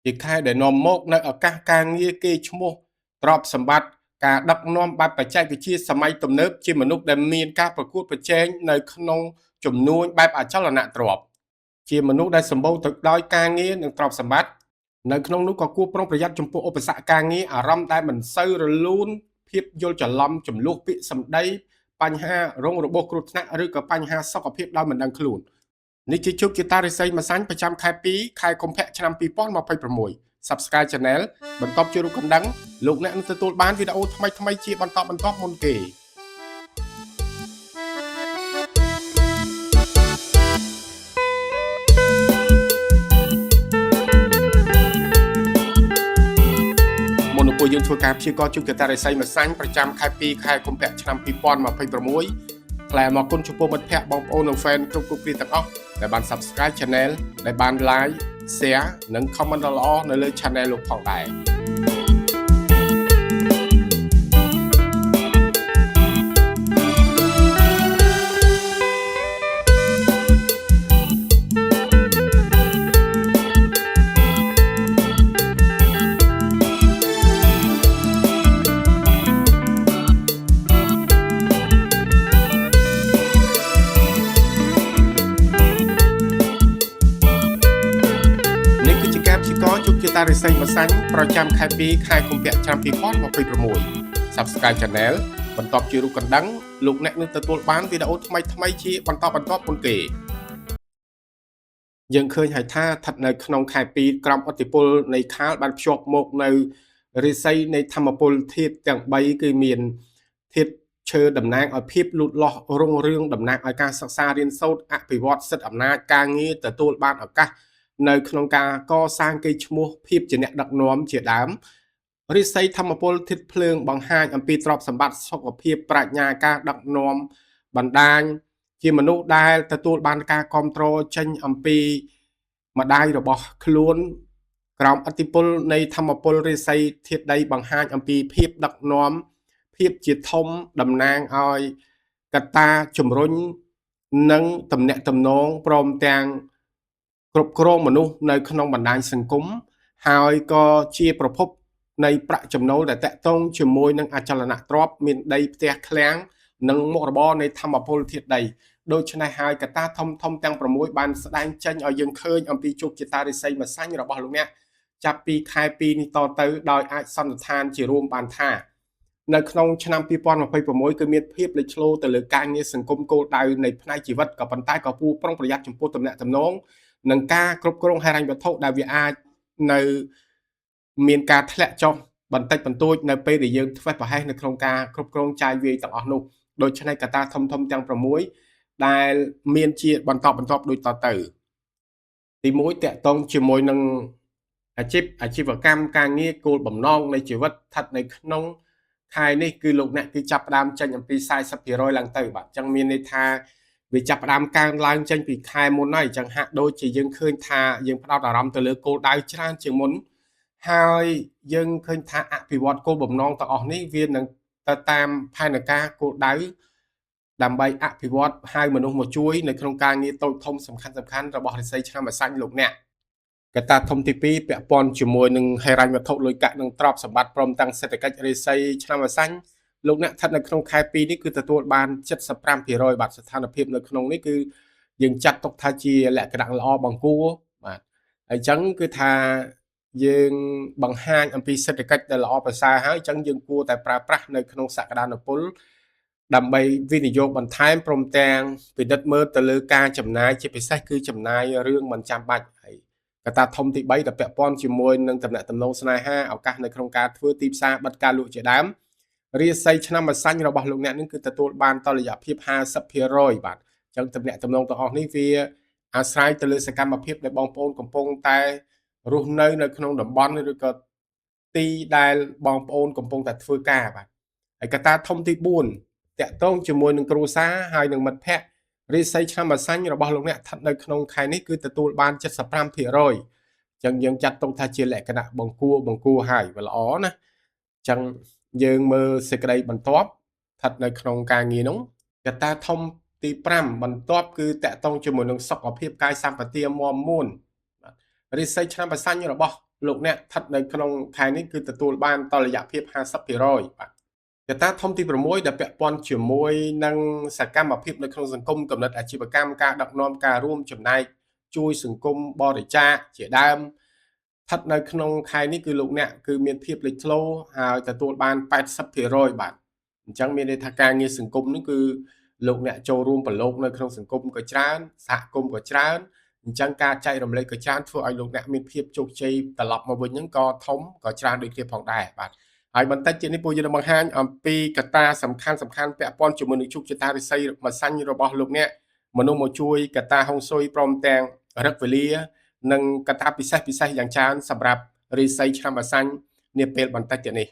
ជាខែដែលនាំមកនៅឱកាសការងារគេឈ្មោះទ្រព្យសម្បត្តិការដឹកនាំបែបបច្ចេកវិទ្យាសម័យទំនើបជាមនុស្សដែលមានការប្រកួតប្រជែងនៅក្នុងជំនួញបែបអចលនទ្រព្យជាមនុស្សដែលសម្បូរទៅដោយការងារនិងទ្រព្យសម្បត្តិនៅក្នុងនោះក៏គួរប្រុងប្រយ័ត្នចំពោះឧបសគ្គការងារអារម្មណ៍ដែលមិនសូវរលូនភាពយល់ច្រឡំចំនួនពាក្យសម្ដីបញ្ហារងរបួសគ្រោះថ្នាក់ឬក៏បញ្ហាសុខភាពដោយមិនដឹងខ្លួននេះជាជោគជតារាសីម្សាញ់ប្រចាំខែ2ខែកុម្ភៈឆ្នាំ2026 Subscribe Channel បន្ទាប់ជួយរូបកណ្ដឹងលោកអ្នកនឹងទទួលបានវីដេអូថ្មីៗជាបន្តបន្ទាប់មុនគេមុននឹងពួកយើងធ្វើការព្យាករណ៍ជោគជតារាសីម្សាញ់ប្រចាំខែ2ខែកុម្ភៈឆ្នាំ2026 ថ្លែងអំណរគុណចំពោះមិត្តភ័ក្តិបងប្អូននិង fan គ្រប់គ្នាទាំងអស់ដែលបាន Subscribe Channel ដែលបាន Like Share និង Comment ល្អៗនៅលើ Channel លោកផងដែរជោគជតារាសីម្សាញ់ប្រចាំខែ2ខែកុម្ភៈឆ្នាំ2026 Subscribe Channel បន្ទាប់ជួយរូបកណ្ដឹងលោកអ្នកនឹងទទួលបានវីដេអូថ្មីៗជាបន្តបន្ទាប់មុនគេយើងឃើញហើយថាស្ថិតនៅក្នុងខែ2ក្រោមឥទ្ធិពលនៃខាលបានភ្ជាប់មកនៅរាសីនៃធម្មពលធាតុទាំង3គឺមានធាតុឈើតំណាងឲ្យភាពលូតលាស់រុងរឿងតំណាងឲ្យការសិក្សារៀនសូត្រអភិវឌ្ឍសិទ្ធិអំណាចការងារទទួលបានឱកាសនៅក្នុងការកសាងកេរ្តិ៍ឈ្មោះភាពជាអ្នកដឹកនាំជាដើមរាសីធម្មពលធាតុភ្លើងបង្ហាញអំពីទ្រព្យសម្បត្តិសុខភាពប្រាជ្ញាការដឹកនាំបណ្ដាញជាមនុស្សដែលទទួលបានការគ្រប់គ្រងចេញអំពីម្ដាយរបស់ខ្លួនក្រោមឥទ្ធិពលនៃធម្មពលរាសីធាតុដីបង្ហាញអំពីភាពដឹកនាំភាពជាធំតំណាងឲ្យកត្តាជំរុញនិងតំណែងតំណងព្រមទាំងគ្រប់គ្រងមនុស្សនៅក្នុងបណ្ដាញសង្គមហើយក៏ជាប្រភពនៃប្រាក់ចំណូលដែលតាក់ទងជាមួយនឹងអចលនទ្រព្យមានដីផ្ទះឃ្លាំងនិងមុខរបរនៃធម្មពលធាតុដីដូច្នេះហើយកត្តាធំទាំង6បានស្ដែងចេញឲ្យយើងឃើញអំពីជោគជតារាសីម្សាញ់របស់លោកអ្នកចាប់ពីខែ2នេះតទៅដោយអាចសន្និដ្ឋានជារួមបានថានៅក្នុងឆ្នាំ2026គឺមានភាពលេចធ្លោទៅលើការងារសង្គមគោលដៅនៃផ្នែកជីវិតក៏ប៉ុន្តែក៏គួរប្រុងប្រយ័ត្នចំពោះទំនាក់ទំនងនិងការគ្រប់គ្រងហិរញ្ញវត្ថុដែលវាអាចនៅមានការធ្លាក់ចុះបន្តិចបន្តួចនៅពេលដែលយើងធ្វើប្រហែសនៅក្នុងការគ្រប់គ្រងចាយវាយទាំងអស់នោះដូច្នេះកត្តាធំទាំង6ដែលមានជាបន្តបន្ទាប់ដូចតទៅទី1តកតងជាមួយនឹងអាជីវកម្មការងារគោលបំណងនៃជីវិតស្ថិតនៅក្នុងខែនេះគឺលោកអ្នកគឺចាប់ផ្ដើមចេញអំពី 40% ឡើងទៅបាទអញ្ចឹងមានន័យថាវាចាប់ផ្ដើមកើនឡើងចេញពីខែមុនហើយអញ្ចឹងហាក់ដូចជាយើងឃើញថាយើងផ្ដោតអារម្មណ៍ទៅលើគោលដៅច្រើនជាងមុនហើយយើងឃើញថាអភិវឌ្ឍគោលបំណងទាំងអស់នេះវានឹងទៅតាមផែនការគោលដៅដើម្បីអភិវឌ្ឍហៅមនុស្សមកជួយនៅក្នុងការងារតូចធំសំខាន់របស់រាសីឆ្នាំម្សាញ់លោកអ្នកកត្តាធំទី2ពាក់ព័ន្ធជាមួយនឹងហិរញ្ញវត្ថុលុយកាក់និងទ្រព្យសម្បត្តិព្រមទាំងសេដ្ឋកិច្ចរាសីឆ្នាំម្សាញ់លោកអ្នកស្ថិតនៅក្នុងខែ2នេះគឺទទួលបាន 75% បាទស្ថានភាពនៅក្នុងនេះគឺយើងចាត់ទុកថាជាលក្ខណៈល្អបង្គួរបាទអញ្ចឹងគឺថាយើងបង្ហាញអំពីសេដ្ឋកិច្ចដែលល្អប្រសើរហើយអញ្ចឹងយើងគួរតែប្រើប្រាស់នៅក្នុងសក្តានុពលដើម្បីវិនិយោគបន្ថែមព្រមទាំងពិនិត្យមើលទៅលើការចំណាយជាពិសេសគឺចំណាយរឿងមិនចាំបាច់ហើយកត្តាធំទី3ដែលពាក់ព័ន្ធជាមួយនឹងតំណែងតំណងស្នេហាឱកាសនៅក្នុងការធ្វើទីផ្សារបិទការលក់ជាដើមរាសីឆ្នាំម្សាញ់របស់លោកអ្នកនឹងគឺទទួលបានតុល្យភាព 50% បាទអញ្ចឹងតំណែងតំណងទាំងអស់នេះវាអាស្រ័យទៅលើសកម្មភាពដែលបងប្អូនកំពុងតែរស់នៅក្នុងតំបន់ឬក៏ទីដែលបងប្អូនកំពុងតែធ្វើការបាទហើយកត្តាធំទី4តាក់ទងជាមួយនឹងគ្រួសារហើយនឹងមិត្តភ័ក្តិរាសីឆ្នាំម្សាញ់របស់លោកអ្នកស្ថិតនៅក្នុងខែនេះគឺទទួលបាន 75% អញ្ចឹងយើងចាត់ទុកថាជាលក្ខណៈបង្គួរហើយវាល្អណាអញ្ចឹងយើងមើលសេចក្តីបន្ទាប់ស្ថិតនៅក្នុងការងារនោះកត្តាធំទី5បន្ទាប់គឺតាក់ទងជាមួយនឹងសុខភាពកាយសម្បទាមាំមួនរាសីឆ្នាំម្សាញ់របស់ លោកអ្នកស្ថិតនៅក្នុងខែនេះគឺទទួលបានតរយៈភាព 50% បាទកត្តាធំទី6ដែលពាក់ព័ន្ធជាមួយនឹងសកម្មភាពនៅក្នុងសង្គមកំណត់អាជីវកម្មការដឹកនាំការរួមចំណែកជួយសង្គមបរិច្ចាគជាដើមស្ថិតនៅក្នុងខែនេះគឺលោកអ្នកគឺមានភាពលេចធ្លោហើយទទួលបាន 80% បាទអញ្ចឹងមានន័យថាការងារសង្គមនេះគឺលោកអ្នកចូលរួមប្រឡូកនៅក្នុងសង្គមក៏ច្រើនសហគមន៍ក៏ច្រើនអញ្ចឹងការចែករំលែកក៏ច្រើនធ្វើឲ្យលោកអ្នកមានភាពជោគជ័យត្រឡប់មកវិញហ្នឹងក៏ធំក៏ច្រើនដូចគ្នាផងដែរបាទហើយបន្តិចទៀតនេះពួកយើងនឹងបង្ហាញអំពីកត្តាសំខាន់ពាក់ព័ន្ធជាមួយនឹងជោគជតារាសីម្សាញ់របស់លោកអ្នកមនុស្សមកជួយកត្តាហុងស៊ុយព្រមទាំងរឹកវេលានិងកត្តាពិសេសយ៉ាងច្រើនសម្រាប់រាសីឆ្នាំម្សាញ់នាពេលបន្តិចទៀតនេះ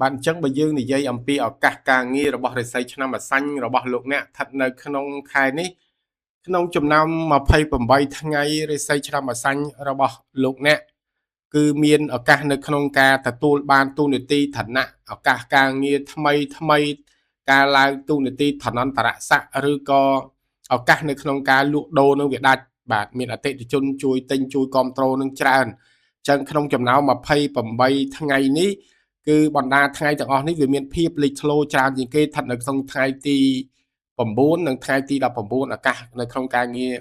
បាទអញ្ចឹងបើយើងនិយាយអំពីឱកាសការងាររបស់រាសីឆ្នាំម្សាញ់របស់លោកអ្នកស្ថិតនៅក្នុងខែនេះក្នុងចំណោម28ថ្ងៃរាសីឆ្នាំម្សាញ់របស់លោកអ្នកគឺមានឱកាសនៅក្នុងការទទួលបានទូនាទីឋានៈឱកាសការងារថ្មីការឡើងទូនាទីឋានន្តរស័ក្តិឬក៏ឱកាសនៅក្នុងការលក់ដូរនឹងវាដាច់បាទមានអតិថិជនជួយទិញជួយគ្រប់គ្រងនឹងច្រើនចឹងក្នុងចំណោម28ថ្ងៃនេះគឺបណ្ដាថ្ងៃទាំងអស់នេះវាមានភាពលេចធ្លោច្រើនជាងគេស្ថិតនៅក្នុងថ្ងៃទី9និងថ្ងៃទី19ឱកាសនៅក្នុងការងារ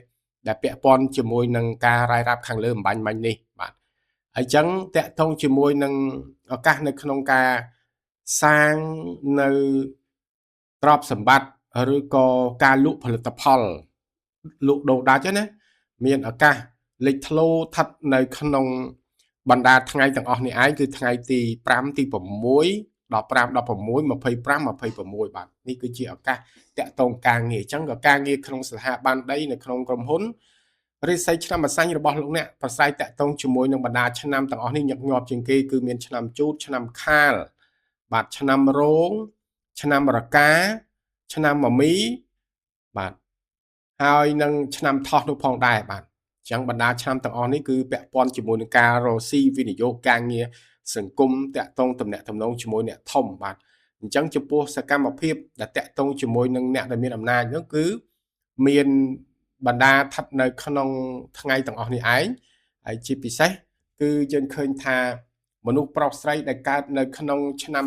ដែលពាក់ព័ន្ធជាមួយនឹងការរាយរាប់ខាងលើអំបញ្ញមិញនេះបាទហើយចឹងតកតងជាមួយនឹងឱកាសនៅក្នុងការសាងនៅទ្រព្យសម្បត្តិឬក៏ការលក់ផលិតផលលក់ដូរដាច់ណាមានឱកាសលេចធ្លោស្ថិតនៅក្នុងបណ្ដាថ្ងៃទាំងអស់នេះឯងគឺថ្ងៃទី5ទី6 15 16 25 26បាទនេះគឺជាឱកាសតាក់ទងការងារអញ្ចឹងក៏ការងារក្នុងស្ថាប័នដីនៅក្នុងក្រុមហ៊ុនរិស័យឆ្នាំម្សាញ់របស់លោកអ្នកប្រស័យតាក់ទងជាមួយនឹងបណ្ដាឆ្នាំទាំងអស់នេះញឹកញាប់ជាងគេគឺមានឆ្នាំជូតឆ្នាំខាលបាទឆ្នាំរោងឆ្នាំរកាឆ្នាំមមីបាទហើយនឹងឆ្នាំថោះនោះផងដែរបាទអញ្ចឹងបណ្ដាឆ្នាំទាំងអស់នេះគឺពាក់ព័ន្ធជាមួយនឹងការរកស៊ីវិនិយោគការងារសង្គមតាក់ទងតំណែងតំណងជាមួយអ្នកធំបាទអញ្ចឹងចំពោះសកម្មភាពដែលតាក់ទងជាមួយនឹងអ្នកដែលមានអំណាចនោះគឺមានបណ្ដាស្ថិតនៅក្នុងថ្ងៃទាំងអស់នេះឯងហើយជាពិសេសគឺយើងឃើញថាមនុស្សប្រុសស្រីដែលកើតនៅក្នុងឆ្នាំ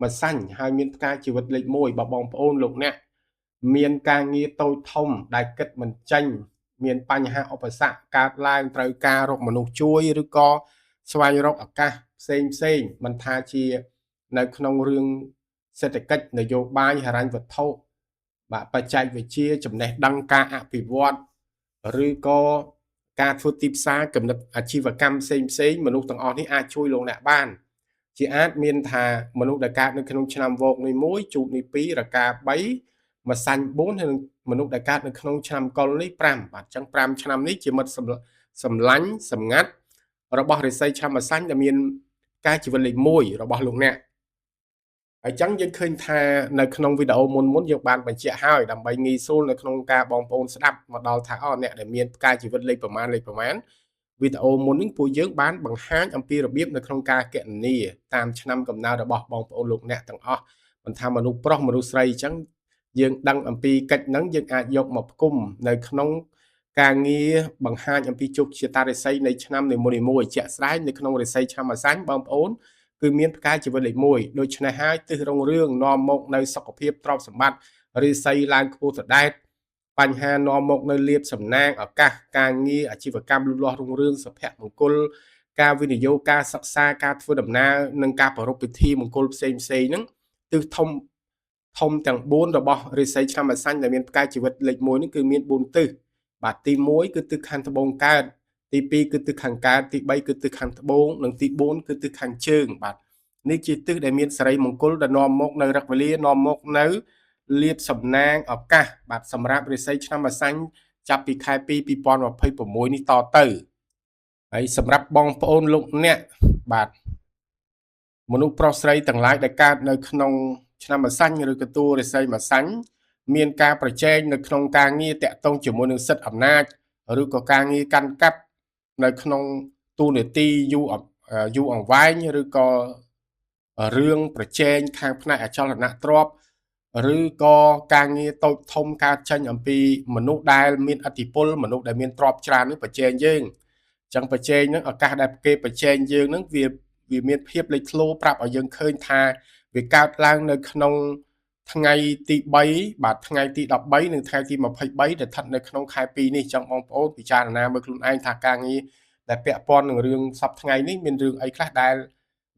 ម្សាញ់ហើយមានផ្កាជីវិតលេខ1បងប្អូនលោកអ្នកមានការងារតូចធំដែលគិតមិនចេញមានបញ្ហាឧបសគ្គកើតឡើងត្រូវការរកមនុស្សជួយឬក៏ស្វែងរកឱកាសផ្សេងមិនថាជានៅក្នុងរឿងសេដ្ឋកិច្ចនយោបាយហិរញ្ញវត្ថុបាទបច្ចេកវិទ្យាចំណេះដឹងការអភិវឌ្ឍឬក៏ការធ្វើទីផ្សារកំណត់អាជីវកម្មផ្សេងមនុស្សទាំងអស់នេះអាចជួយលោកអ្នកបានជាអាចមានថាមនុស្សដែលកើតនៅក្នុងឆ្នាំវោកនេះ1ជូតនេះ2រកា3ម្សាញ់4ហើយមនុស្សដែលកើតនៅក្នុងឆ្នាំកុលនេះ5បាទអញ្ចឹង5ឆ្នាំនេះជាមិត្តសម្លាញ់សម្ងាត់របស់រាសីឆ្នាំម្សាញ់ដែលមានការជីវិតលេខ1របស់លោកអ្នកហើយចឹងយើងឃើញថានៅក្នុងវីដេអូមុនយើងបានបញ្ជាក់ហើយដើម្បីងាយស្រួលនៅក្នុងការបងប្អូនស្ដាប់មកដល់ថាអ្នកដែលមានផ្កាជីវិតលេខប្រមាណវីដេអូមុននេះពួកយើងបានបង្ហាញអំពីរបៀបនៅក្នុងការគណនាតាមឆ្នាំកំណើតរបស់បងប្អូនលោកអ្នកទាំងអស់មិនថាមនុស្សប្រុសមនុស្សស្រីអញ្ចឹងយើងដឹងអំពីកិច្ចហ្នឹងយើងអាចយកមកផ្គុំនៅក្នុងការងារបង្ហាញអំពីជោគជតារាសីនៃឆ្នាំនីមួយៗជាក់ស្ដែងនៅក្នុងរាសីឆ្នាំម្សាញ់បងប្អូនគឺមានផ្កាជីវិតលេខ1ដូច្នេះហើយទិសរុងរឿងនាំមកនៅសុខភាពទ្រព្យសម្បត្តិរាសីឡើងខ្ពស់ទៅដែរបញ្ហានាំមកនៅលៀបសំណាងឱកាសការងារអាជីវកម្មលូតលាស់រុងរឿងសុភមង្គលការវិនិយោគការសិក្សាការធ្វើដំណើរនិងការប្រារព្ធពិធីមង្គលផ្សេងហ្នឹងទិសធំទាំង4របស់រាសីឆ្នាំម្សាញ់ដែលមានផ្កាជីវិតលេខ1នេះគឺមាន4ទិសបាទទី1គឺទិសខាងត្បូងកើតទី2គឺទិសខាងកើតទី3គឺទិសខាងត្បូងនិងទី4គឺទិសខាងជើងបាទនេះជាទិសដែលមានសិរីមង្គលដែលនាំមកនៅរកវេលានាំមកនៅលៀបសំណាងឱកាសបាទសម្រាប់រាសីឆ្នាំម្សាញ់ចាប់ពីខែ2 2026នេះតទៅហើយសម្រាប់បងប្អូនលោកអ្នកបាទមនុស្សប្រុសស្រីទាំងឡាយដែលកើតនៅក្នុងឆ្នាំម្សាញ់ឬក៏តួរាសីម្សាញ់មានការប្រជែងនៅក្នុងការងារតាក់ទងជាមួយនឹងសិទ្ធិអំណាចឬក៏ការងារកាន់កាប់នៅក្នុងទូនាទីយូរអង្វែងឬក៏រឿងប្រជែងខាងផ្នែកអចលនទ្រព្យឬក៏ការងារតូចធំការចាញ់អំពីមនុស្សដែលមានឥទ្ធិពលមនុស្សដែលមានទ្រព្យច្រើននេះប្រជែងយើង ចឹងប្រជែងហ្នឹងឱកាសដែលគេប្រជែងយើងហ្នឹងវាមានភាពលេចធ្លោប្រាប់ឲ្យយើងឃើញថាវាកើតឡើងនៅក្នុងថ្ងៃទី3បាទថ្ងៃទី13និងថ្ងៃទី23ដែលស្ថិតនៅក្នុងខែ2នេះចឹងបងប្អូនពិចារណាមើលខ្លួនឯងថាការងារដែលពាក់ព័ន្ធនឹងរឿងសប្តាហ៍ថ្ងៃនេះមានរឿងអីខ្លះដែល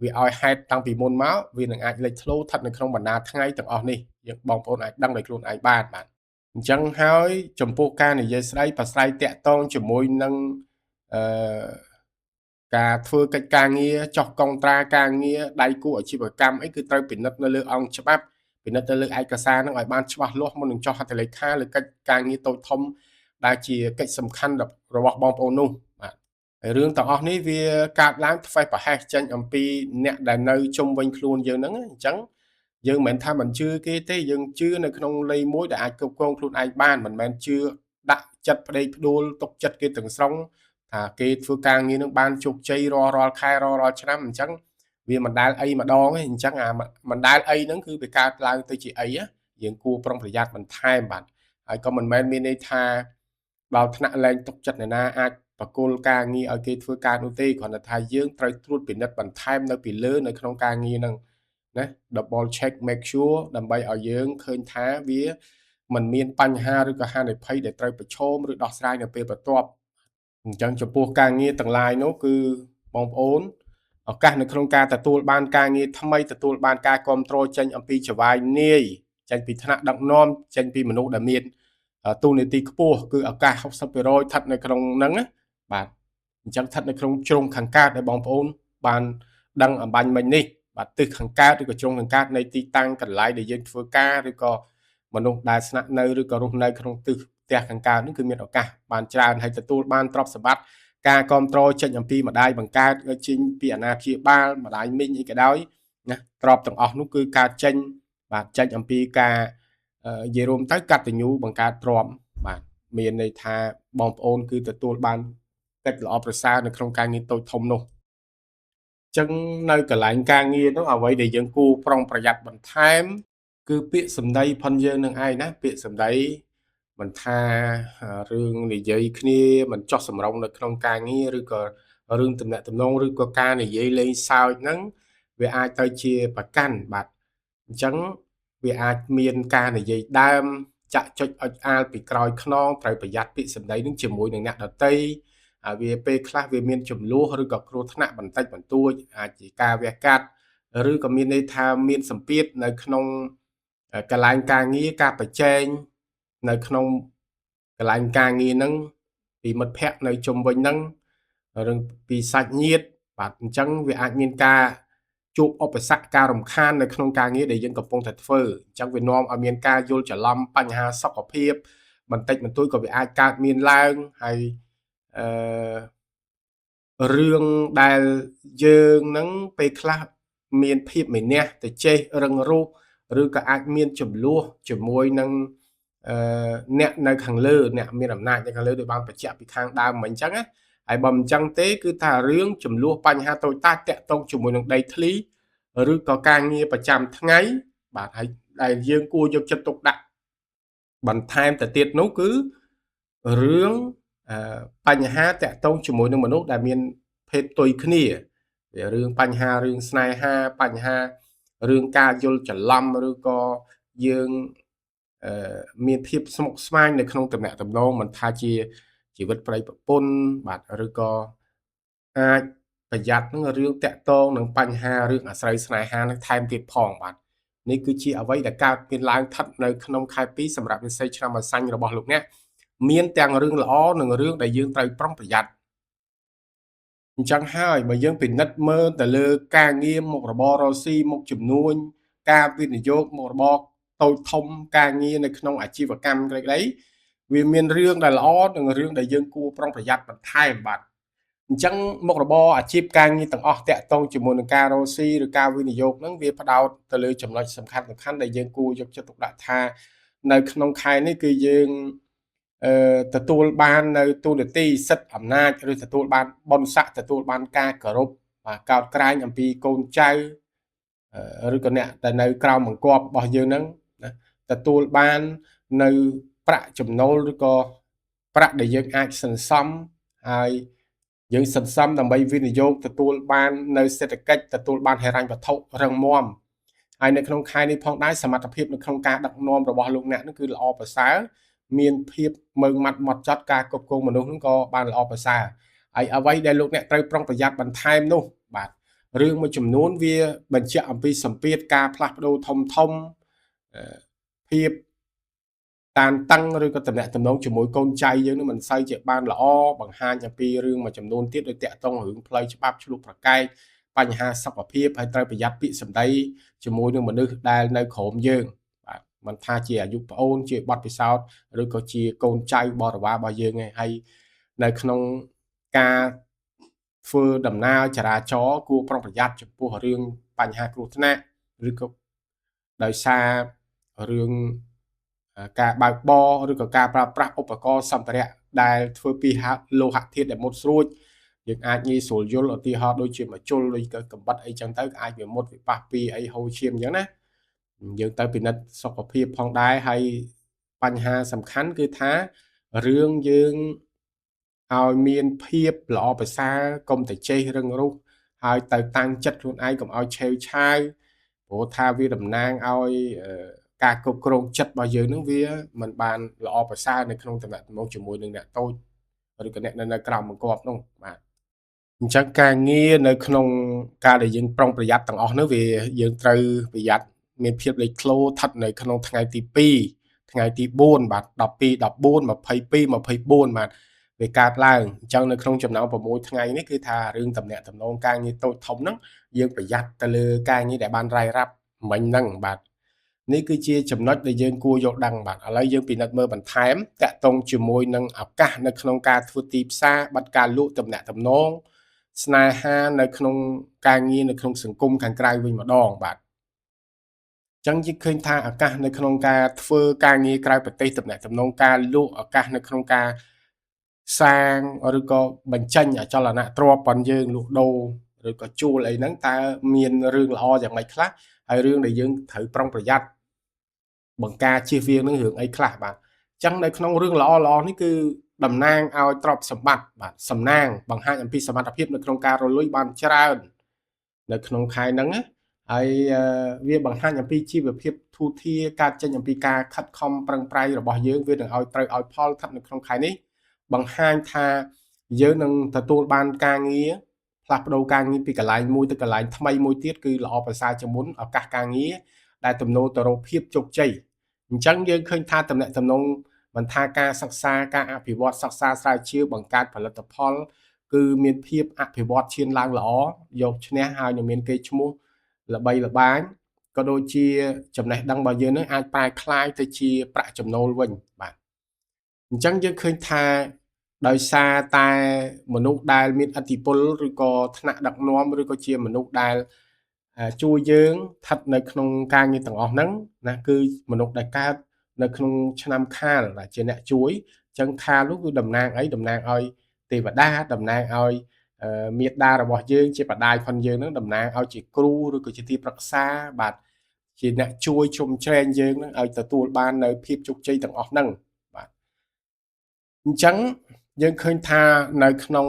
វាឲ្យហេតុតាំងពីមុនមកវានឹងអាចលេចធ្លោស្ថិតនៅក្នុងបណ្ដាថ្ងៃទាំងអស់នេះយើងបងប្អូនអាចដឹងដោយខ្លួនឯងបានបាទអញ្ចឹងហើយចំពោះការនិយាយស្ដីប្រស្រ័យតាក់ទងជាមួយនឹងអឺការធ្វើកិច្ចការងារចោះកុងត្រាការងារដៃគូអាជីវកម្មអីគឺត្រូវពិនិត្យនៅលើអង្គច្បាប់ពិនិត្យទៅលើឯកសារនឹងឲ្យបានច្បាស់លាស់មុននឹងចុះហត្ថលេខាឬកិច្ចការងារតូចធំដែលជាកិច្ចសំខាន់របស់បងប្អូននោះបាទហើយរឿងទាំងអស់នេះវាកើតឡើងធ្វេសប្រហែសចេញអំពីអ្នកដែលនៅជុំវិញខ្លួនយើងហ្នឹងអញ្ចឹងយើងមិនមែនថាមិនជឿគេទេយើងជឿនៅក្នុងលេខមួយដែលអាចគ្រប់គ្រងខ្លួនឯងបានមិនមែនជឿដាក់ចិត្តផ្ដេកផ្ដួលទុកចិត្តគេទាំងស្រុងថាគេធ្វើការងារនឹងបានជោគជ័យរាល់ខែរាល់ឆ្នាំអញ្ចឹងវាមិនដែលអីម្ដងទេអញ្ចឹងអាមិនដែលអីហ្នឹងគឺវាកើតឡើងទៅជាអីយើងគួរប្រុងប្រយ័ត្នបន្ថែមបាទហើយក៏មិនមែនមានន័យថាដល់ថ្នាក់លែងទុកចិត្តអ្នកណាអាចបកគលការងារឲ្យគេធ្វើការនោះទេគ្រាន់តែថាយើងត្រូវត្រួតពិនិត្យបន្ថែមនៅពីលើនៅក្នុងការងារហ្នឹងណា double check make sure ដើម្បីឲ្យយើងឃើញថាវាមិនមានបញ្ហាឬក៏ហានិភ័យដែលត្រូវប្រឈមឬដោះស្រាយនៅពេលបន្ទាប់អញ្ចឹងចំពោះការងារទាំងឡាយនោះគឺបងប្អូនឱកាសនៅក្នុងការទទួលបានការងារថ្មីទទួលបានការគ្រប់គ្រងចេញអំពីចវាយនាយចេញពីថ្នាក់ដឹកនាំចេញពីមនុស្សដែលមានទូនាទីខ្ពស់គឺឱកាស 60% ស្ថិតនៅក្នុងហ្នឹងបាទអញ្ចឹងស្ថិតនៅក្នុងជ្រុងខាងកើតដែលបងប្អូនបានដឹងអំបញ្ញមិញនេះបាទទិសខាងកើតឬក៏ជ្រុងខាងកើតនៃទីតាំងកន្លែងដែលយើងធ្វើការឬក៏មនុស្សដែលស្នាក់នៅឬក៏រស់នៅក្នុងទិសផ្ទះខាងកើតនេះគឺមានឱកាសបានច្រើនហើយទទួលបានទ្រព្យសម្បត្តិការគ្រប់គ្រងចេញអំពីម្ដាយបង្កើតចេញពីអាណាព្យាបាលម្ដាយមីងអីក៏ដោយណាទ្រព្យទាំងអស់នោះគឺការចេញបាទចេញអំពីការនិយាយរួមទៅកតញ្ញូបង្កើតទ្រព្យបាទមានន័យថាបងប្អូនគឺទទួលបានកិច្ចល្អប្រសើរនៅក្នុងការងារតូចធំនោះចឹងនៅកន្លែងការងារនោះអ្វីដែលយើងគួរប្រុងប្រយ័ត្នបន្ថែមគឺពាក្យសម្ដីផុនយើងនឹងឯងណាពាក្យសម្ដីមិនថារឿងនិយាយគ្នាមិនចោះសម្រងនៅក្នុងការងារឬក៏រឿងទំនាក់ទំនងឬក៏ការនិយាយលេងសើចហ្នឹងវាអាចទៅជាប្រកាន់បាទអញ្ចឹងវាអាចមានការនិយាយដើមចាក់ចុចអុចអាលពីក្រោយខ្នងត្រូវប្រយ័ត្នពាក្យសម្ដីនឹងជាមួយនឹងអ្នកដទៃវាពេលខ្លះវាមានចំនួនឬក៏គ្រោះថ្នាក់បន្តិចបន្តួចអាចជាការវះកាត់ឬក៏មានន័យថាមានសម្ពាធនៅក្នុងកន្លែងការងារការប្រជែងនៅក្នុងកន្លែងការងារហ្នឹងពីមិត្តភ័ក្តិនៅជុំវិញហ្នឹងរឿងពីសាច់ញាតិបាទអញ្ចឹងវាអាចមានការជួបឧបសគ្គការរំខាននៅក្នុងការងារដែលយើងកំពុងតែធ្វើអញ្ចឹងវានាំឲ្យមានការយល់ច្រឡំបញ្ហាសុខភាពបន្តិចបន្តួចក៏វាអាចកើតមានឡើងហើយអឺរឿងដែលយើងនឹងពេលខ្លះមានភាពមេនះទៅចេះរឹងរូសឬក៏អាចមានចំនួនជាមួយនឹងអ្នកនៅខាងលើអ្នកមានអំណាចនៅខាងលើដោយបានបញ្ជាក់ពីខាងដើមមិនអញ្ចឹងណាហើយបើមិនអញ្ចឹងទេគឺថារឿងចំនួនបញ្ហាតូចតាចតាក់ទងជាមួយនឹងដីធ្លីឬក៏ការងារប្រចាំថ្ងៃបាទហើយដែលយើងគួរយកចិត្តទុកដាក់បន្ថែមទៅទៀតនោះគឺរឿងបញ្ហាតាក់ទងជាមួយនឹងមនុស្សដែលមានភេទផ្ទុយគ្នាវារឿងបញ្ហារឿងស្នេហាបញ្ហារឿងការយល់ច្រឡំឬក៏យើងមានភាពស្មុគស្មាញនៅក្នុងទំនាក់ទំនងមិនថាជាជីវិតប្តីប្រពន្ធបាទឬក៏អាចប្រយ័ត្ននឹងរឿងតាក់ទងនឹងបញ្ហារឿងអាស្រ័យស្នេហានឹងថែមទៀតផងបាទនេះគឺជាអ្វីដែលកើតមានឡើងស្ថិតនៅក្នុងខែ2សម្រាប់និស្ស័យឆ្នាំអាសាញ់របស់លោកអ្នកមានទាំងរឿងល្អនិងរឿងដែលយើងត្រូវប្រុងប្រយ័ត្នអញ្ចឹងហើយបើយើងពិនិត្យមើលទៅលើការងារមុខរបររកស៊ីមុខជំនួញការវិនិយោគមុខរបរតូចធំការងារនៅក្នុងអាជីវកម្មក្តីៗវាមានរឿងដែលល្អនិងរឿងដែលយើងគួរប្រុងប្រយ័ត្នបន្ថែមបាទអញ្ចឹងមុខរបរអាជីពការងារទាំងអស់តាក់ទងជាមួយនឹងការរកស៊ីឬការវិនិយោគហ្នឹងវាផ្ដោតទៅលើចំណុចសំខាន់ដែលយើងគួរយកចិត្តទុកដាក់ថានៅក្នុងខែនេះគឺយើងទទួលបាននៅទូនាទីសិទ្ធិអំណាចឬទទួលបានបុណ្យស័ក្តិទទួលបានការគោរពកោតក្រែងអំពីកូនចៅឬក៏អ្នកដែលនៅក្រោមបង្គាប់របស់យើងហ្នឹងណាទទួលបាននៅប្រាក់ចំណូលឬក៏ប្រាក់ដែលយើងអាចសន្សំហើយ យើងសន្សំដើម្បីវិនិយោគទទួលបាននៅសេដ្ឋកិច្ចទទួលបានហិរញ្ញវត្ថុរឹងមាំហើយនៅក្នុងខែនេះផងដែរសមត្ថភាពនៅក្នុងការដឹកនាំរបស់លោកអ្នកនឹងគឺល្អប្រសើរមានភាពម៉ឺងម៉ាត់ហ្មត់ចត់ការគ្រប់គ្រងមនុស្សនឹងក៏បានល្អប្រសើរហើយអ្វីដែលលោកអ្នកត្រូវប្រុងប្រយ័ត្នបន្ថែមនោះបាទរឿងមួយចំនួនវាបញ្ជាក់អំពីសម្ពាធការផ្លាស់ប្ដូរធំភាពតានតឹងឬក៏តំណែងតំណងជាមួយកូនចៅយើងនឹងមិនសូវជាបានល្អបង្ហាញអំពីរឿងមួយចំនួនទៀតដោយតាក់ទងរឿងផ្លូវច្បាប់ឆ្លុះប្រកែកបញ្ហាសុខភាពហើយត្រូវប្រយ័ត្នពាក្យសម្ដីជាមួយនឹងមនុស្សដែលនៅក្រោមយើងបាទមិនថាជាអាយុប្អូនជាបទពិសោធន៍ឬក៏ជាកូនចៅបរិវាររបស់យើងឯងហើយនៅក្នុងការធ្វើដំណើរចរាចរណ៍គួរប្រុងប្រយ័ត្នចំពោះរឿងបញ្ហាគ្រោះថ្នាក់ឬក៏ដោយសាររឿងការបើកបរឬក៏ការប្រើប្រាស់ឧបករណ៍សម្ភារៈដែលធ្វើពីលោហៈធាតុដែលមុតស្រួចយើងអាចងាយស្រួលយល់ឧទាហរណ៍ដូចជាមជុលឬក៏កំបិតអីចឹងទៅអាចវាមុតវាប៉ះពីអីហូរឈាមអញ្ចឹងណាយើងទៅពិនិត្យសុខភាពផងដែរហើយបញ្ហាសំខាន់គឺថារឿងយើងឲ្យមានភាពល្អប្រសើរកុំតែចេះរឹងរូសហើយទៅតាំងចិត្តខ្លួនឯងកុំឲ្យឆេវឆាវព្រោះថាវាតំណាងឲ្យការគ្រប់គ្រងចិត្តរបស់យើងនឹងវាមិនបានល្អប្រសើរនៅក្នុងតំណែងជាមួយនឹងអ្នកតូចឬក៏អ្នកនៅក្រៅបង្គាប់នោះបាទអញ្ចឹងការងារនៅក្នុងការដែលយើងប្រុងប្រយ័ត្នទាំងអស់នោះវាយើងត្រូវប្រយ័ត្នមានភាពលេចធ្លោស្ថិតនៅក្នុងថ្ងៃទី2ថ្ងៃទី4បាទ12 14 22 24បាទវាកើតឡើងអញ្ចឹងនៅក្នុងចំណោម6ថ្ងៃនេះគឺថារឿងតំណែងតំណងការងារតូចធំហ្នឹងយើងប្រយ័ត្នទៅលើការងារដែលបានរាយរាប់មិញហ្នឹងបាទនេះគឺជាចំណុចដែលយើងគួរយល់ដឹងបាទឥឡូវយើងពិនិត្យមើលបន្ថែមតាក់ទងជាមួយនឹងឱកាសនៅក្នុងការធ្វើទីផ្សារបាត់ការលក់តំណែងតំណងស្នេហានៅក្នុងការងារនៅក្នុងសង្គមខាងក្រៅវិញម្ដងបាទចឹងយើងឃើញថាឱកាសនៅក្នុងការធ្វើការងារក្រៅប្រទេសតំណែងតំណងការលក់ឱកាសនៅក្នុងការសាងឬក៏បញ្ចេញអចលនទ្រព្យរបស់យើងលក់ដូរឬក៏ជួលអីហ្នឹងតើមានរឿងល្អយ៉ាងម៉េចខ្លះហើយរឿងដែលយើងត្រូវប្រុងប្រយ័ត្នបង្ការជៀសវាងនឹងរឿងអីខ្លះបាទអញ្ចឹងនៅក្នុងរឿងល្អនេះគឺតំណាងឲ្យទ្រព្យសម្បត្តិបាទសំណាងបង្ហាញអំពីសមត្ថភាពនៅក្នុងការរលួយបានច្រើននៅក្នុងខែហ្នឹងណាហើយវាបង្ហាញអំពីជីវភាពធូរធារការចេញអំពីការខិតខំប្រឹងប្រែងរបស់យើងវានឹងឲ្យត្រូវឲ្យផលស្ថិតនៅក្នុងខែនេះបង្ហាញថាយើងនឹងទទួលបានការងារផ្លាស់ប្ដូរការងារពីកន្លែងមួយទៅកន្លែងថ្មីមួយទៀតគឺល្អប្រសើរជាងមុនឱកាសការងារដែលទំនោរទៅរកភាពជោគជ័យអញ្ចឹងយើងឃើញថាតំណែងតំណងមិនថាការសិក្សាការអភិវឌ្ឍសិក្សាស្រាវជ្រាវបង្កើតផលិតផលគឺមានភាពអភិវឌ្ឍឈានឡើងល្អយកឈ្នះហើយនឹងមានកេរ្តិ៍ឈ្មោះល្បីល្បាញក៏ដូចជាចំណេះដឹងរបស់យើងនឹងអាចប្រែក្លាយទៅជាប្រាក់ចំណូលវិញបាទអញ្ចឹងយើងឃើញថាដោយសារតែមនុស្សដែលមានឥទ្ធិពលឬក៏ថ្នាក់ដឹកនាំឬក៏ជាមនុស្សដែលជួយយើងស្ថិតនៅក្នុងការងារទាំងអស់ហ្នឹងណាគឺមនុស្សដែលកើតនៅក្នុងឆ្នាំខាលដែលជាអ្នកជួយអញ្ចឹងខាលនោះគឺតំណាងអីតំណាងឲ្យទេវតាតំណាងឲ្យមេដារបស់យើងជាបដាយផងយើងហ្នឹងតំណាងឲ្យជាគ្រូឬក៏ជាទីប្រឹក្សាបាទជាអ្នកជួយជុំជ្រែងយើងហ្នឹងឲ្យទទួលបាននៅភាពជោគជ័យទាំងអស់ហ្នឹងបាទអញ្ចឹងយើងឃើញថានៅក្នុង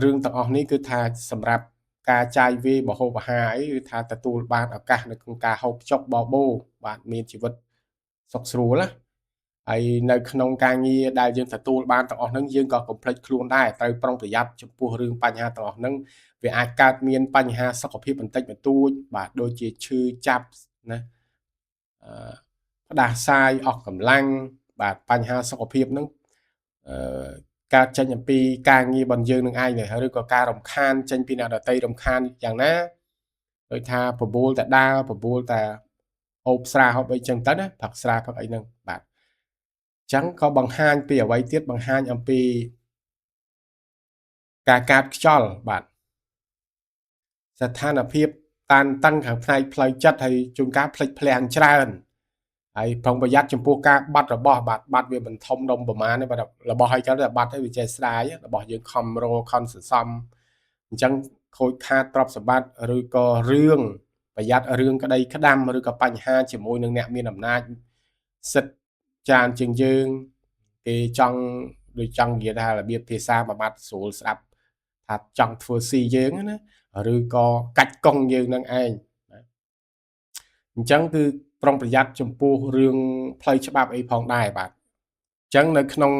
រឿងទាំងអស់នេះគឺថាសម្រាប់ការចាយវាយបហូបអាហារអីគឺថាទទួលបានឱកាសនៅក្នុងការហូបចុកបបោបាទមានជីវិតសុខស្រួលណាហើយនៅក្នុងការងារដែលយើងទទួលបានទាំងអស់ហ្នឹងយើងក៏កុំភ្លេចខ្លួនដែរត្រូវប្រុងប្រយ័ត្នចំពោះរឿងបញ្ហាទាំងអស់ហ្នឹងវាអាចកើតមានបញ្ហាសុខភាពបន្តិចបន្តួចបាទដូចជាឈឺចាប់ណាផ្ដាសាយអស់កម្លាំងបាទបញ្ហាសុខភាពហ្នឹងការចេញអំពីការងាររបស់យើងនឹងឯងឬក៏ការរំខានចេញពីអ្នកដទៃរំខានយ៉ាងណាដូចថាបបួលតែដើរបបួលតែហូបស្រាហូបអីចឹងទៅណាផឹកស្រាផឹកអីហ្នឹងបាទអញ្ចឹងក៏បង្ហាញពីអ្វីទៀតបង្ហាញអំពីការកាត់ខ្យល់បាទស្ថានភាពតានតឹងខាងផ្នែកផ្លូវចិត្តហើយជួនកាលភ្លេចភ្លាំងច្រើនហើយប្រុងប្រយ័ត្នចំពោះការបាត់របស់បាត់វាមិនធំដុំប្រមាណទេបាទរបស់ឲ្យគាត់តែបាត់ទៅវាចេះស្ដាយរបស់យើងខំរខំសន្សំអញ្ចឹងខូចខាតទ្រព្យសម្បត្តិឬក៏រឿងប្រយ័ត្នរឿងក្តីក្តាំឬក៏បញ្ហាជាមួយនឹងអ្នកមានអំណាចសិទ្ធចានជាងយើងគេចង់ដូចចង់និយាយថារបៀបភាសាមួយម៉ាត់ស្រួលស្ដាប់ ថាចង់ធ្វើស៊ីយើងណាឬក៏កាច់កង់យើងនឹងឯងអញ្ចឹងគឺប្រុងប្រយ័ត្នចំពោះរឿងផ្លូវច្បាប់អីផងដែរបាទអញ្ចឹងនៅក្នុង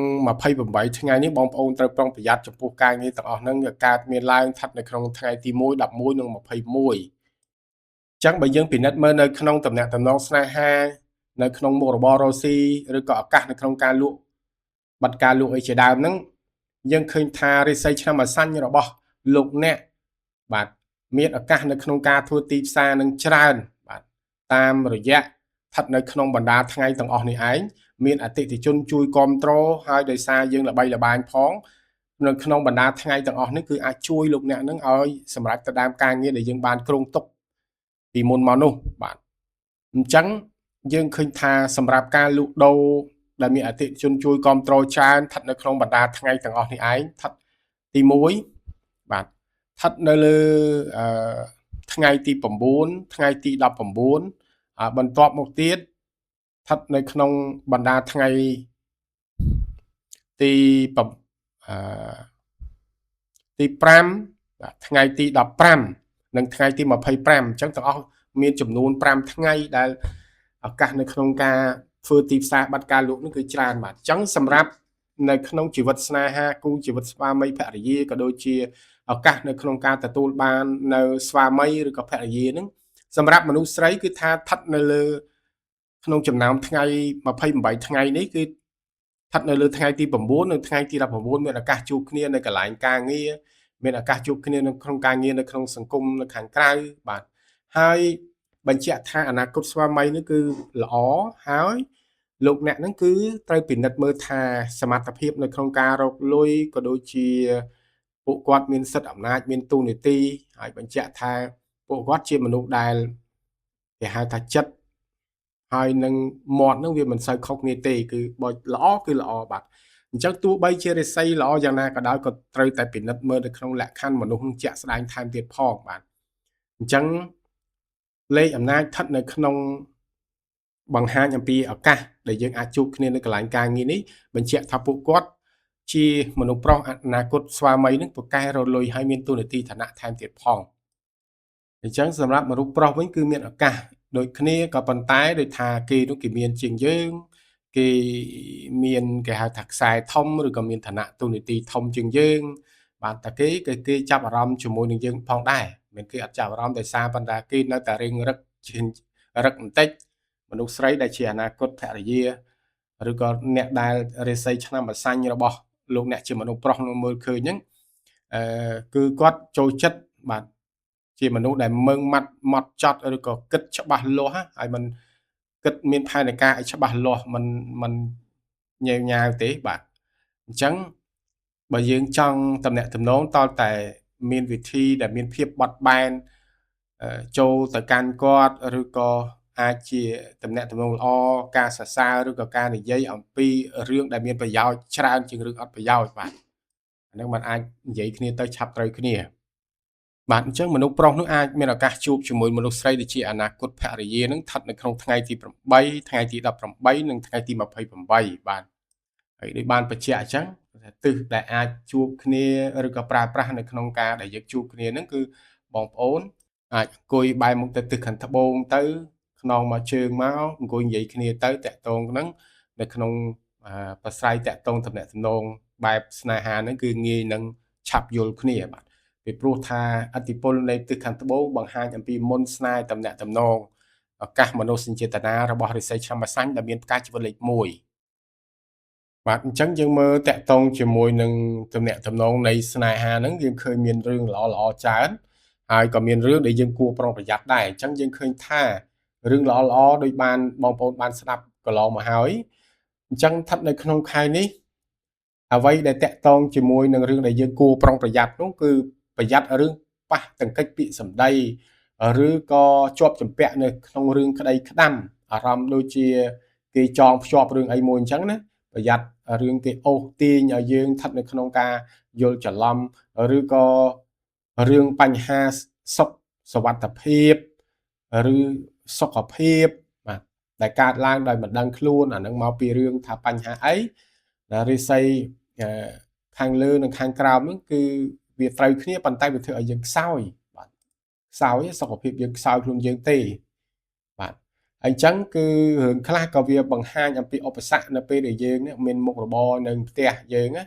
28ថ្ងៃនេះបងប្អូនត្រូវប្រុងប្រយ័ត្នចំពោះការងារទាំងអស់ហ្នឹងវាកើតមានឡើងស្ថិតនៅក្នុងថ្ងៃទី1 11និង21ចឹងបើយើងពិនិត្យមើលនៅក្នុងតំណែងតំណងស្នេហានៅក្នុងមុខរបររស់ស៊ីឬក៏ឱកាសនៅក្នុងការលក់បាត់ការលក់អីជាដើមហ្នឹងយើងឃើញថារិស័យឆ្នាំអាសាញ់របស់លោកអ្នកបាទមានឱកាសនៅក្នុងការធ្វើទីផ្សារនឹងច្រើនបាទតាមរយៈស្ថិតនៅក្នុងបណ្ដាថ្ងៃទាំងអស់នេះឯងមានអតិថិជនជួយគ្រប់គ្រងហើយដោយសារយើងល្បីល្បាញផងនៅក្នុងបណ្ដាថ្ងៃទាំងអស់នេះគឺអាចជួយលោកអ្នកនឹងឲ្យសម្រាប់ទៅតាមការងារដែលយើងបានគ្រោងទុកពីមុនមកនោះបាទអញ្ចឹងយើងឃើញថាសម្រាប់ការលក់ដូរដែលមានអតិថិជនជួយគ្រប់គ្រងច្រើនស្ថិតនៅក្នុងបណ្ដាថ្ងៃទាំងអស់នេះឯងស្ថិតទី1បាទស្ថិតនៅលើថ្ងៃទី9ថ្ងៃទី19បន្ទាប់មកទៀតស្ថិតនៅក្នុងបណ្ដាថ្ងៃទី5ថ្ងៃទី15និងថ្ងៃទី25អញ្ចឹងទាំងអស់មានចំនួន5ថ្ងៃដែលឱកាសនៅក្នុងការធ្វើទីផ្សារបាត់ការលក់នេះគឺច្រើនបាទអញ្ចឹងសម្រាប់នៅក្នុងជីវិតស្នេហាគូជីវិតស្វាមីភរិយាក៏ដូចជាឱកាសនៅក្នុងការទទួលបាននៅស្វាមីឬក៏ភរិយានឹងសម្រាប់មនុស្សស្រីគឺថាស្ថិតនៅលើក្នុងចំណោមថ្ងៃ28ថ្ងៃនេះគឺស្ថិតនៅលើថ្ងៃទី9និងថ្ងៃទី19មានឱកាសជួបគ្នានៅកន្លែងការងារមានឱកាសជួបគ្នានៅក្នុងការងារនៅក្នុងសង្គមនៅខាងក្រៅបាទហើយបញ្ជាក់ថាអនាគតស្វាមីនេះគឺល្អហើយលោកអ្នកនឹងគឺត្រូវពិនិត្យមើលថាសមត្ថភាពនៅក្នុងការរកលុយក៏ដូចជាពួកគាត់មានសិទ្ធិអំណាចមានទូនាទីហើយបញ្ជាក់ថាពួកគាត់ជាមនុស្សដែលគេហៅថាចិត្តហើយនឹងមាត់នឹងវាមិនសូវខុសគ្នាទេគឺបើល្អគឺល្អបាទអញ្ចឹងទោះបីជារិស័យល្អយ៉ាងណាក៏ដោយក៏ត្រូវតែពិនិត្យមើលនៅក្នុងលក្ខខណ្ឌមនុស្សនឹងជាក់ស្ដែងថែមទៀតផងបាទអញ្ចឹងលេខអំណាចស្ថិតនៅក្នុងបង្ហាញអំពីឱកាសដែលយើងអាចជួបគ្នានៅកន្លែងការងារនេះបញ្ជាក់ថាពួកគាត់ជាមនុស្សប្រុសអនាគតស្វាមីនឹងពូកែរលុយឲ្យមានទូនាទីឋានៈថែមទៀតផងអញ្ចឹងសម្រាប់មនុស្សប្រុសវិញគឺមានឱកាសដូចគ្នាក៏ប៉ុន្តែដូចថាគេនោះគេមានជាងយើងគេមានគេហៅថាខ្សែធំឬក៏មានឋានៈទូនាទីធំជាងយើងបាទតែគេចាប់អារម្មណ៍ជាមួយនឹងយើងផងដែរមិនគេអត់ចាប់អារម្មណ៍ដោយសារប៉ុន្តែគេនៅតែរៀងរឹកបន្តិចមនុស្សស្រីដែលជាអនាគតភរិយាឬក៏អ្នកដែលរិស័យឆ្នាំអាសាញ់របស់លោកអ្នកជាមនុស្សប្រុសនឹងមើលឃើញហ្នឹងគឺគាត់ចូលចិត្តបាទជាមនុស្សដែលមើងម៉ាត់ម៉ត់ចត់ឬក៏គិតច្បាស់លាស់ហើយมันគិតមានផែនការឲ្យច្បាស់លាស់มันញ៉ែវញ៉ាវទេបាទអញ្ចឹងបើយើងចង់តំណែងតំណងតតែមានវិធីដែលមានភាពបត់បែនចូលទៅកាន់គាត់ឬក៏អាចជាតំណែងតំណងល្អការសរសើរឬក៏ការនិយាយអំពីរឿងដែលមានប្រយោជន៍ច្រើនជាងរឿងអត់ប្រយោជន៍បាទអានឹងมันអាចនិយាយគ្នាទៅឆាប់ត្រូវគ្នាបាទអញ្ចឹងមនុស្សប្រុសនោះអាចមានឱកាសជួបជាមួយមនុស្សស្រីដែលជាអនាគតភរិយានឹងស្ថិតនៅក្នុងថ្ងៃទី8ថ្ងៃទី18និងថ្ងៃទី28បាទហើយដូចបានបញ្ជាក់អញ្ចឹងទិសដែលអាចជួបគ្នាឬក៏ប្រើប្រាស់នៅក្នុងការដែលយើងជួបគ្នានឹងគឺបងប្អូនអាចអង្គុយបែរមុខទៅទិសខាងត្បូងទៅខ្នងមកជើងមកអង្គុយនិយាយគ្នាទៅតាក់ទងហ្នឹងនៅក្នុងប្រស្រ័យតាក់ទងតំណែងតំណងបែបស្នេហាហ្នឹងគឺងាយនឹងឆាប់យល់គ្នាបាទពីព្រោះថាអតិពលនៃទិសខាងត្បូងបង្ហាញអំពីមុនស្នេហ៍តំណែងតំណងឱកាសមនោសញ្ចេតនារបស់រិស័យឆ្នាំអាសាញ់ដែលមានផ្កាជីវិតលេខ1បាទអញ្ចឹងយើងមើលតាក់ទងជាមួយនឹងតំណែងតំណងនៃស្នេហាហ្នឹងយើងឃើញមានរឿងល្អច្រើនហើយក៏មានរឿងដែលយើងគួរប្រុងប្រយ័ត្នដែរអញ្ចឹងយើងឃើញថារឿងល្អដោយបានបងប្អូនបានស្ដាប់កន្លងមកហើយអញ្ចឹងស្ថិតនៅក្នុងខែនេះអ្វីដែលតាក់ទងជាមួយនឹងរឿងដែលយើងគួរប្រុងប្រយ័ត្ននោះគឺប្រយ័ត្នរឿងប៉ះទង្គិចពាក្យសម្ដីឬក៏ជាប់ជំពាក់នៅក្នុងរឿងក្តីក្តាំអារម្មណ៍ដូចជាគេចងភ្ជាប់រឿងអីមួយអញ្ចឹងណាប្រយ័ត្នរឿងគេអូសទាញឲ្យយើងស្ថិតនៅក្នុងការយល់ច្រឡំឬក៏រឿងបញ្ហាសុខសុវត្ថិភាពឬសុខភាពបាទដែលកើតឡើងដោយមិនដឹងខ្លួនអានឹងមកពីរឿងថាបញ្ហាអីដែលរិស័យខាងលើនិងខាងក្រោមហ្នឹងគឺ វាត្រូវគ្នាប៉ុន្តែវាធ្វើឲ្យយើងខ្សោយបាទខ្សោយសុខភាពយើងខ្សោយខ្លួនយើងទេបាទអញ្ចឹងគឺរឿងខ្លះក៏វាបង្ហាញអំពីឧបសគ្គនៅពេលដែលយើងមានមុខរបរនៅផ្ទះយើងណា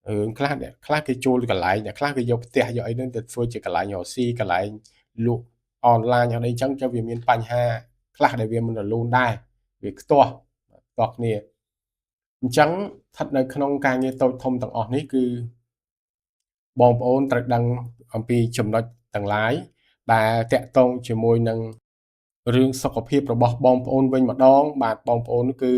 រឿងខ្លះអ្នកខ្លះគេចូលកន្លែងអ្នកខ្លះគេយកផ្ទះយកអីហ្នឹងទៅធ្វើជាកន្លែងរកស៊ីកន្លែងលក់អនឡាញអីអញ្ចឹងវាមានបញ្ហាខ្លះដែលវាមិនរលូនដែរវាខ្ទាស់គ្នាអញ្ចឹងស្ថិតនៅក្នុងការងារតូចធំទាំងអស់នេះគឺបងប្អូនត្រូវដឹងអំពីចំណុចទាំងឡាយដែលតាក់ទងជាមួយនឹងរឿងសុខភាពរបស់បងប្អូនវិញម្ដងបាទបងប្អូនគឺ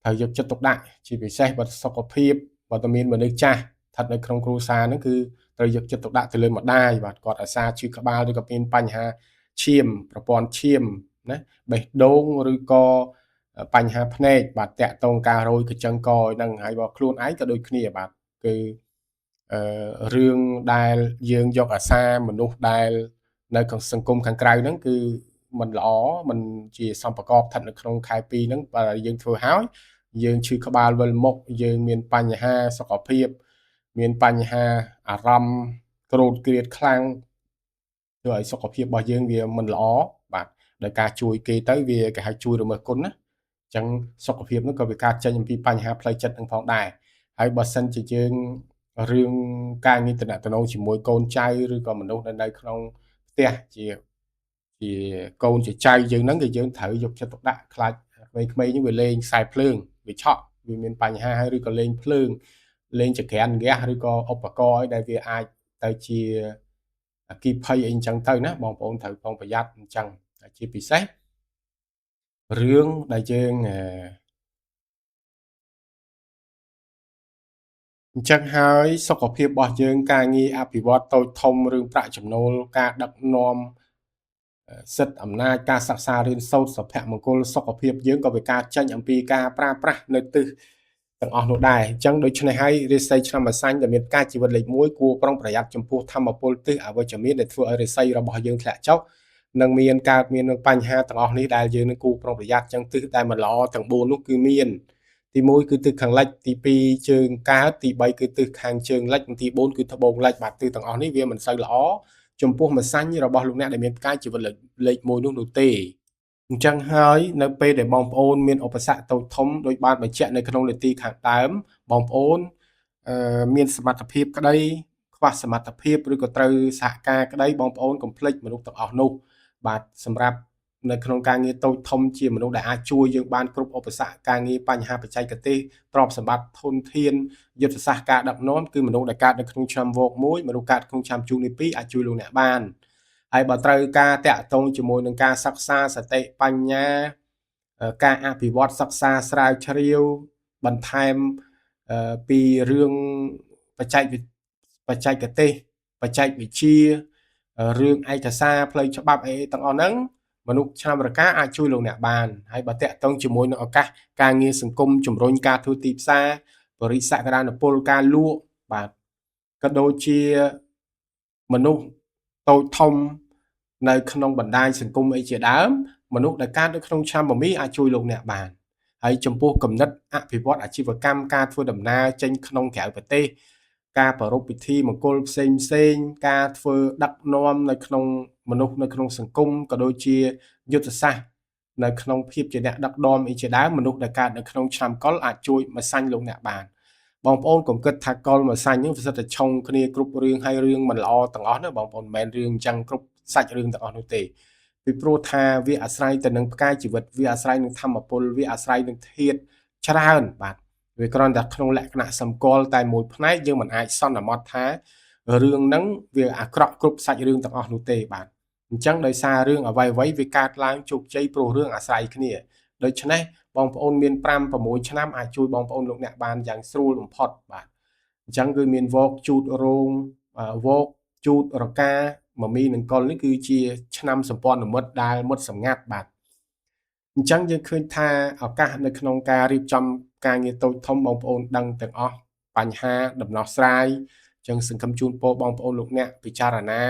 ត្រូវយកចិត្តទុកដាក់ជាពិសេសបើសុខភាពបើតែមានមនុស្សចាស់ស្ថិតនៅក្នុងគ្រួសារហ្នឹងគឺត្រូវយកចិត្តទុកដាក់ទៅលើម្ដាយបាទគាត់អាសាឈឺក្បាលឬក៏មានបញ្ហាឈាមប្រព័ន្ធឈាមណាបេះដូងឬក៏បញ្ហាភ្នែកបាទតាក់ទងការរោយកញ្ចឹងកហ្នឹងហើយបើខ្លួនឯងក៏ដូចគ្នាបាទគឺរឿងដែលយើងយកអាសាមនុស្សដែលនៅក្នុងសង្គមខាងក្រៅហ្នឹងគឺมันល្អมันជាសម្ប្រកបស្ថិតនៅក្នុងខែ2ហ្នឹងបើយើងធ្វើហើយយើងឈឺក្បាលវិលមុខយើងមានបញ្ហាសុខភាពមានបញ្ហាអារម្មណ៍ក្រោតក្រៀតខ្លាំងធ្វើឲ្យសុខភាពរបស់យើងវាមិនល្អបាទដោយការជួយគេទៅវាគេហៅជួយរមើលគុណណាអញ្ចឹងសុខភាពនោះក៏វាកើតចេញអំពីបញ្ហាផ្លូវចិត្តនឹងផងដែរហើយបើសិនជាយើងរឿងការងារតំណែងជាមួយកូនចៅឬក៏មនុស្សនៅក្នុងផ្ទះជាកូនជាចៅយើងហ្នឹងគឺយើងត្រូវយកចិត្តទុកដាក់ខ្លាចក្មេងៗនេះវាលេងខ្សែភ្លើងវាឆក់វាមានបញ្ហាហើយឬក៏លេងភ្លើងលេងចក្រានហ្គាសឬក៏ឧបករណ៍អីដែលវាអាចទៅជាអគ្គិភ័យអីអញ្ចឹងទៅណាបងប្អូនត្រូវប្រុងប្រយ័ត្នអញ្ចឹងជាពិសេសរឿងដែលយើងអញ្ចឹងហើយសុខភាពរបស់យើងការងារអភិវឌ្ឍតូចធំរឿងប្រាក់ចំណូលការដឹកនាំសិទ្ធិអំណាចការសិក្សារៀនសូត្រសុភមង្គលសុខភាពយើងក៏វាកើតចេញអំពីការប្រើប្រាស់នៅទិសទាំងអស់នោះដែរអញ្ចឹងដូច្នេះហើយរាសីឆ្នាំអាសាញ់ដែលមានការជីវិតលេខ1គួរប្រុងប្រយ័ត្នចំពោះធម្មពលទិសអវិជ្ជមានដែលធ្វើឲ្យរាសីរបស់យើងធ្លាក់ចុះនឹងមានកើតមានបញ្ហាទាំងអស់នេះដែលយើងនឹងគួរប្រុងប្រយ័ត្នអញ្ចឹងទិសដែលមិនល្អទាំង4នោះគឺមានទី1គឺទិសខាងលិចទី2ជើងកើតទី3គឺទិសខាងជើងលិចទី4គឺត្បូងលិចបាទទិសទាំងអស់នេះវាមិនសូវល្អចំពោះម្សាញ់របស់លោកអ្នកដែលមានផ្កាយជីវិតលេខ1នោះទេអញ្ចឹងហើយនៅពេលដែលបងប្អូនមានឧបសគ្គតូចធំដោយបានបញ្ជាក់នៅក្នុងនីតិខាងដើមបងប្អូនមានសមត្ថភាពក្តីខ្វះសមត្ថភាពឬក៏ត្រូវសហការក្តីបងប្អូនកុំភ្លេចមនុស្សទាំងអស់នោះបាទសម្រាប់នៅក្នុងការងារតូចធំជាមនុស្សដែលអាចជួយយើងបានគ្រប់ឧបសគ្គការងារបញ្ហាបច្ចេកទេសទ្រព្យសម្បត្តិធនធានយុទ្ធសាស្ត្រការដឹកនាំគឺមនុស្សដែលកើតនៅក្នុងឆ្នាំវក1មនុស្សកើតក្នុងឆ្នាំជូនទី2អាចជួយលោកអ្នកបានហើយបើត្រូវការតាក់ទងជាមួយនឹងការសិក្សាសតិបញ្ញាការអភិវឌ្ឍសិក្សាស្រាវជ្រាវបន្ថែមពីរឿងបច្ចេកទេសបច្ចេកវិទ្យារឿងឯកសារផ្លូវច្បាប់អីទាំងអស់ហ្នឹងមនុស្សឆ្នាំរកាអាចជួយលោកអ្នកបានហើយបើតាក់ទងជាមួយនឹងឱកាសការងារសង្គមជំរុញការធ្វើទីផ្សារបរិសក្តានុពលការលក់បាទក៏ដូចជាមនុស្សតូចធំនៅក្នុងបណ្ដាញសង្គមអីជាដើមមនុស្សដែលកើតនៅក្នុងឆ្នាំមមីអាចជួយលោកអ្នកបានហើយចំពោះគំនិតអភិវឌ្ឍអាជីវកម្មការធ្វើដំណើរចេញក្នុងក្រៅប្រទេសការប្រារព្ធពិធីមង្គលផ្សេងការធ្វើដឹកនាំនៅក្នុងមនុស្សនៅក្នុងសង្គមក៏ដូចជាយុទ្ធសាស្ត្រនៅក្នុងភាពជាអ្នកដឹកនាំអីជាដើមមនុស្សដែលកើតនៅក្នុងឆ្នាំកុលអាចជួយម្សាញ់លោកអ្នកបានបងប្អូនកុំគិតថាកុលម្សាញ់នេះវាសិតតែឆុងគ្នាគ្រប់រឿងហើយរឿងមិនល្អទាំងអស់ណាបងប្អូនមិនមែនរឿងអញ្ចឹងគ្រប់សាច់រឿងទាំងអស់នោះទេពីព្រោះថាវាអាស្រ័យទៅនឹងផ្កាយជីវិតវាអាស្រ័យនឹងធម្មពលវាអាស្រ័យនឹងធាតុច្រើនបាទវាគ្រាន់តែក្នុងលក្ខណៈសម្គាល់តែមួយផ្នែកយើងមិនអាចសន្មត់ថារឿងហ្នឹងវាអាក្រក់គ្រប់សាច់រឿងទាំងអស់នោះទេបាទអញ្ចឹងដោយសាររឿងអ្វីៗវាកើតឡើងជោគជ័យព្រោះរឿងអាស្រ័យគ្នាដូច្នេះបងប្អូនមាន5 6ឆ្នាំអាចជួយបងប្អូនលោកអ្នកបានយ៉ាងស្រួលបំផុតបាទអញ្ចឹងគឺមានវោកជូតរោងវោកជូតរកាមមីនិងកុលនេះគឺជាឆ្នាំសម្ព័ន្ធមិត្តដែលមុតសម្ងាត់បាទអញ្ចឹងយើងឃើញថាឱកាសនៅក្នុងការរៀបចំការងារតូចធំបងប្អូនដឹងទាំងអស់បញ្ហាដំណោះស្រាយអញ្ចឹងសង្ឃឹមជូនពរបងប្អូនលោកអ្នកពិចារណា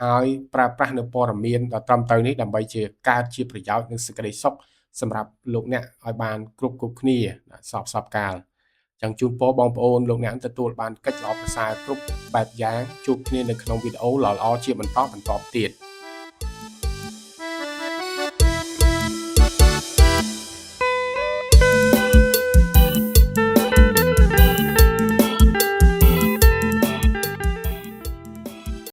ហើយប្រើប្រាស់នៅព័ត៌មានដ៏ត្រឹមត្រូវនេះដើម្បីជាកើតជាប្រយោជន៍និងសេចក្តីសុខសម្រាប់លោកអ្នកឲ្យបានគ្រប់គ្នាសពកាល chẳng chun po bong ônលោកអ្នកទទួលបានកិច្ចល្អប្រសើរគ្រប់បែបយ៉ាងជួបគ្នានៅក្នុងវីដេអូល្អៗជាបន្តទៀត